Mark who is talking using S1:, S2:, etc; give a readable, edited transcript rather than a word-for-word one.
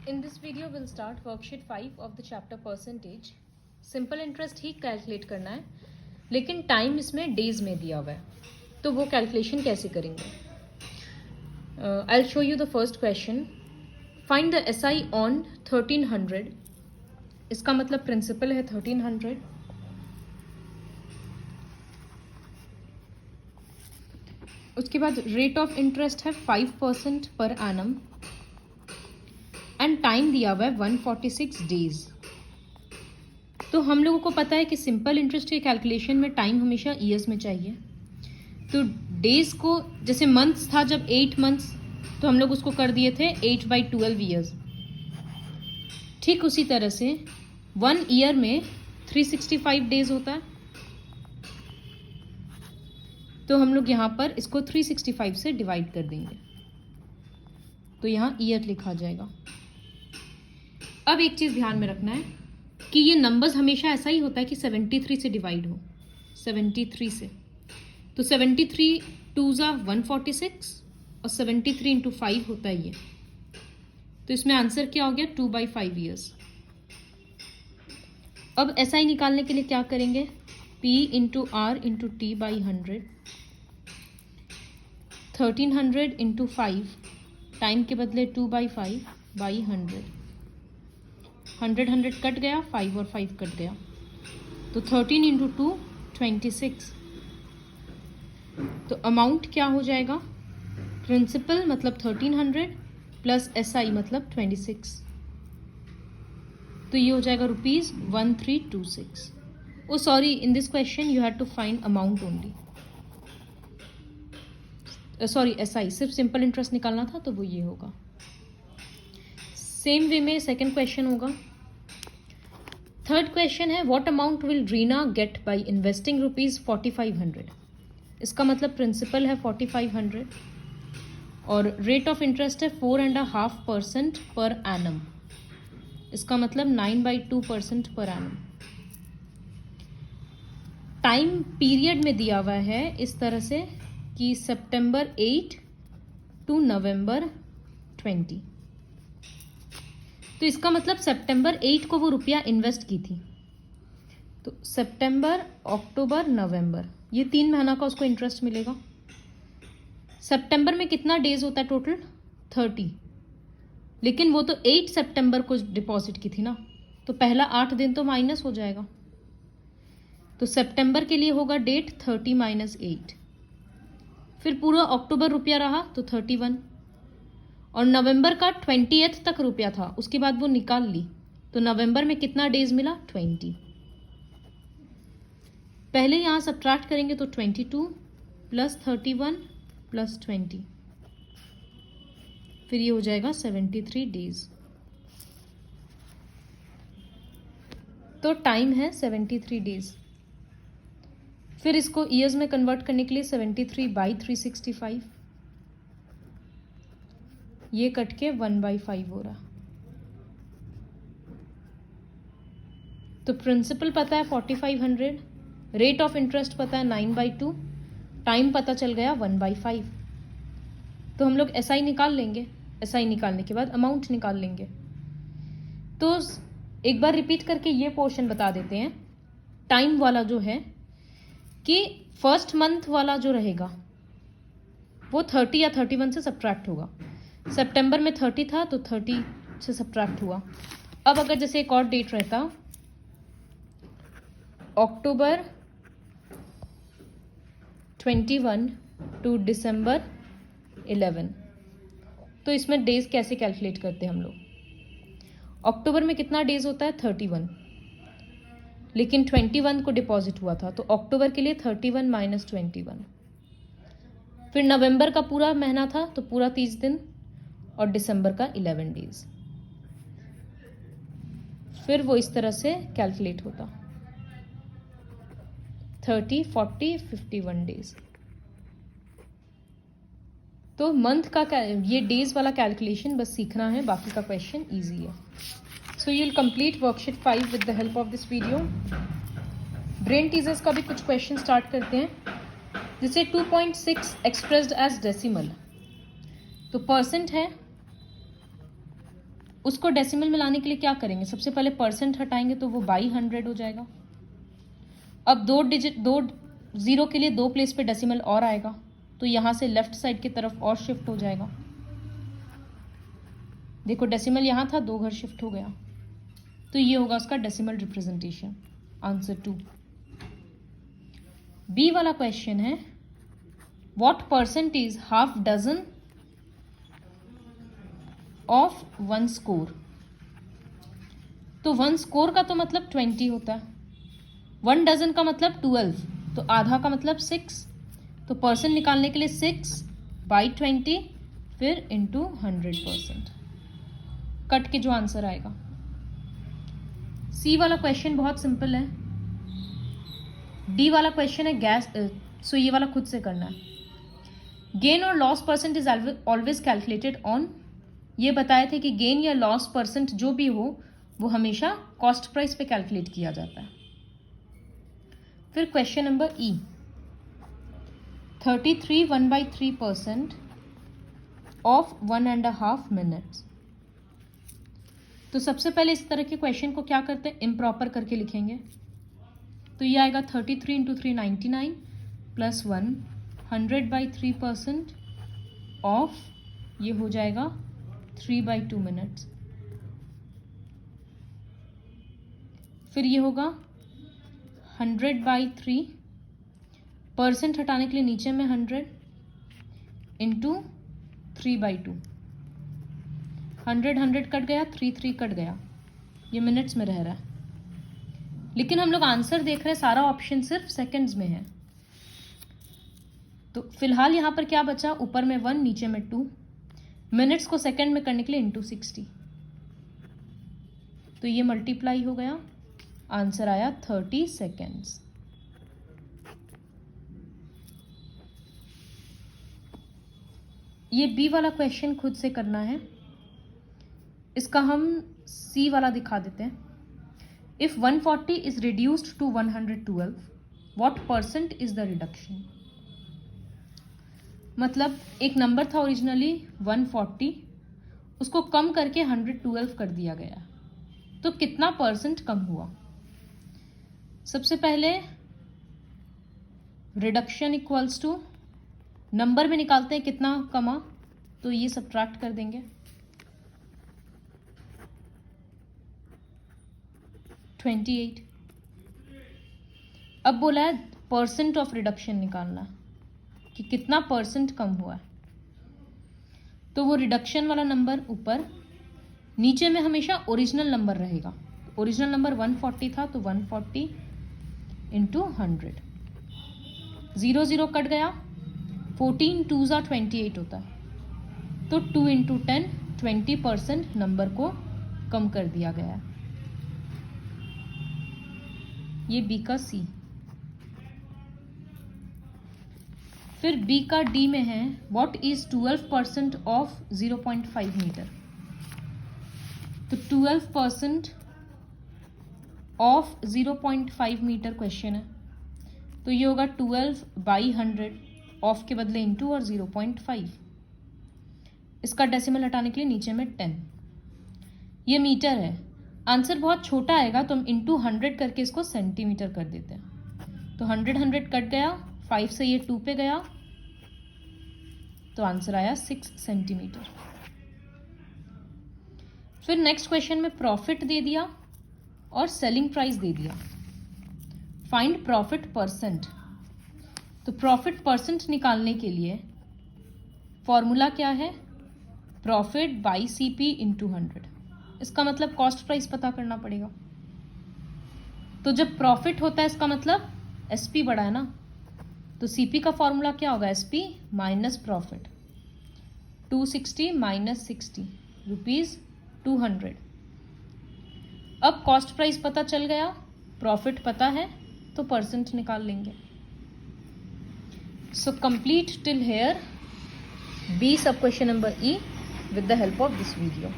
S1: In this video, we'll start worksheet 5 of the chapter percentage. Simple interest he calculate करना है, लेकिन time इसमें days में दिया हुआ है, तो वो कैलकुलेशन कैसे करेंगे? I will show you the first question. Find the SI on 1300. इसका मतलब प्रिंसिपल है 1300. उसके बाद रेट ऑफ इंटरेस्ट है 5% पर एनम एंड टाइम दिया हुआ है 146 डेज. तो हम लोगों को पता है कि सिंपल इंटरेस्ट के कैलकुलेशन में टाइम हमेशा ईयर्स में चाहिए. तो डेज को जैसे मंथ्स था जब 8 मंथ्स, तो हम लोग उसको कर दिए थे 8/12 ईयर्स. ठीक उसी तरह से 1 ईयर में 365 डेज होता है, तो हम लोग यहाँ पर इसको 365 से डिवाइड कर देंगे, तो यहाँ ईयर लिखा जाएगा. अब एक चीज़ ध्यान में रखना है कि ये नंबर्स हमेशा ऐसा ही होता है कि 73 से डिवाइड हो, 73 से. तो 73 2 ज़ा 146 और 73 इंटू 5 होता है ये. तो इसमें आंसर क्या हो गया? 2/5 ईयर्स. अब SI निकालने के लिए क्या करेंगे? P into R into T by 100. 1300 into 5, time के बदले 2/5 बाई 100. 100 कट गया, 5 और 5 कट गया, तो 13 इंटू 2 26. तो अमाउंट क्या हो जाएगा? प्रिंसिपल मतलब 1300 प्लस SI मतलब 26, तो ये हो जाएगा ₹1326. Oh sorry, in this question you had to find amount only. Sorry, SI सिर्फ सिंपल इंटरेस्ट निकालना था, तो वो ये होगा. सेम वे में सेकेंड क्वेश्चन होगा. थर्ड क्वेश्चन है what amount will Reena get by investing ₹4500. इसका मतलब प्रिंसिपल है 4500 और रेट ऑफ इंटरेस्ट है 4.5% पर एनम. इसका मतलब 9/2% पर एनम. टाइम पीरियड में दिया हुआ है इस तरह से कि सितंबर 8 टू नवंबर 20. तो इसका मतलब सितंबर 8 को वो रुपया इन्वेस्ट की थी, तो सितंबर, अक्टूबर, नवंबर, ये 3 महीना का उसको इंटरेस्ट मिलेगा. सितंबर में कितना डेज होता है टोटल? 30. लेकिन वो तो 8 सितंबर को डिपॉजिट की थी ना, तो पहला 8 दिन तो माइनस हो जाएगा. तो सितंबर के लिए होगा डेट 30 - 8. फिर पूरा अक्टूबर रुपया रहा तो 31, और नवंबर का 20th तक रुपया था, उसके बाद वो निकाल ली, तो नवंबर में कितना डेज मिला? 20. पहले यहाँ सब्ट्रैक्ट करेंगे तो 22 प्लस 31 प्लस 20, फिर ये हो जाएगा 73 डेज. तो टाइम है 73 डेज. फिर इसको ईयर्स में कन्वर्ट करने के लिए 73/365, ये कट के 1/5 हो रहा. तो प्रिंसिपल पता है 4500, रेट ऑफ इंटरेस्ट पता है 9/2, टाइम पता चल गया 1/5. तो हम लोग SI निकाल लेंगे. SI निकालने के बाद अमाउंट निकाल लेंगे. तो एक बार रिपीट करके ये पोर्शन बता देते हैं. टाइम वाला जो है कि फर्स्ट मंथ वाला जो रहेगा वो 30 या 31 से सब्ट्रैक्ट होगा. सितंबर में 30 था तो 30 से सब्ट्रैक्ट हुआ. अब अगर जैसे एक और डेट रहता, अक्टूबर 21 टू दिसंबर 11, तो इसमें डेज कैसे कैलकुलेट करते हैं हम लोग? अक्टूबर में कितना डेज होता है? 31, लेकिन 21 को डिपॉजिट हुआ था, तो अक्टूबर के लिए 31 - 21. फिर नवंबर का पूरा महीना था तो पूरा 30 दिन, और दिसंबर का 11 डेज. फिर वो इस तरह से कैलकुलेट होता 30, 40, 51 डेज. तो मंथ का ये डेज वाला कैलकुलेशन बस सीखना है, बाकी का क्वेश्चन इजी है. So you will complete worksheet 5 with the help of this video. Brain teasers का भी कुछ क्वेश्चन स्टार्ट करते हैं. जैसे 2.6 एक्सप्रेस्ड एज डेसिमल, तो परसेंट है उसको डेसिमल में लाने के लिए क्या करेंगे, सबसे पहले परसेंट हटाएंगे तो वो बाई 100 हो जाएगा। अब दो जीरो के लिए दो प्लेस पे डेसिमल और आएगा, तो यहाँ से लेफ्ट साइड की तरफ और शिफ्ट हो जाएगा। देखो डेसिमल यहाँ था, 2 घर शिफ्ट हो गया, तो ये होगा उसका डेसिमल रिप्रेजेंटेशन। आंसर 2। बी वाला क्वेश्चन है what percent is half dozen of 1 score. तो 1 स्कोर का तो मतलब 20 होता है, 1 डजन का मतलब 12, तो आधा का मतलब 6, तो परसेंट निकालने के लिए 6/20 फिर इंटू 100%, कट के जो आंसर आएगा। सी वाला क्वेश्चन बहुत सिंपल है। डी वाला क्वेश्चन है गैस, सो ये वाला खुद से करना है। गेन और loss percent is always calculated on, ये बताए थे कि गेन या लॉस परसेंट जो भी हो वो हमेशा कॉस्ट प्राइस पे कैलकुलेट किया जाता है। फिर question number E, 33 1/3% of 1.5 minutes. तो सबसे पहले इस तरह के क्वेश्चन को क्या करते हैं, इम्प्रॉपर करके लिखेंगे। तो ये आएगा 33 × 3 99 प्लस 1 100/3% ऑफ, ये हो जाएगा 3/2 मिनट्स। फिर ये होगा 100/3, परसेंट हटाने के लिए नीचे में 100 इंटू 3/2, 100 कट गया, 3 कट गया, ये मिनट्स में रह रहा है। लेकिन हम लोग आंसर देख रहे हैं, सारा ऑप्शन सिर्फ सेकंड्स में है। तो फिलहाल यहाँ पर क्या बचा, ऊपर में 1 नीचे में 2, मिनट्स को सेकंड में करने के लिए इंटू 60, तो ये मल्टीप्लाई हो गया, आंसर आया 30 सेकेंड्स। ये बी वाला क्वेश्चन खुद से करना है, इसका हम सी वाला दिखा देते हैं। If 140 is reduced to 112, what percent is the reduction. मतलब एक नंबर था ओरिजिनली 140, उसको कम करके 112 कर दिया गया, तो कितना परसेंट कम हुआ। सबसे पहले रिडक्शन इक्वल्स टू, नंबर में निकालते हैं कितना कमा, तो ये सब्ट्रैक्ट कर देंगे, 28। अब बोला है परसेंट ऑफ रिडक्शन निकालना, कि कितना परसेंट कम हुआ है। तो वो रिडक्शन वाला नंबर ऊपर, नीचे में हमेशा ओरिजिनल नंबर रहेगा। ओरिजिनल नंबर 140 था, तो 140 इंटू 100, 0 0 कट गया, 14 2 28 होता है, तो 2 इंटू 10, 20% नंबर को कम कर दिया गया। ये बी का सी। फिर बी का डी में है व्हाट इज 12% ऑफ 0.5 मीटर। तो 12% ऑफ 0.5 मीटर क्वेश्चन है, तो ये होगा 12/100, ऑफ के बदले इंटू और 0.5, इसका डेसिमल हटाने के लिए नीचे में 10, ये मीटर है। आंसर बहुत छोटा आएगा, तो हम इंटू 100 करके इसको सेंटीमीटर कर देते हैं। तो 100 कट गया, 5 से ये 2 पे गया, तो आंसर आया 6 सेंटीमीटर। फिर नेक्स्ट क्वेश्चन में प्रॉफिट दे दिया और सेलिंग प्राइस दे दिया। Find profit percent. तो प्रॉफिट परसेंट निकालने के लिए फॉर्मूला क्या है, प्रॉफिट बाई सीपी इंटू 100। इसका मतलब कॉस्ट प्राइस पता करना पड़ेगा। तो जब प्रॉफिट होता है इसका मतलब एसपी बड़ा है ना, तो सीपी का फॉर्मूला क्या होगा, SP minus profit, 260 minus 60 rupees 200। अब कॉस्ट प्राइस पता चल गया, प्रॉफिट पता है, तो परसेंट निकाल लेंगे। So complete till here B sub question number E with the help of this video.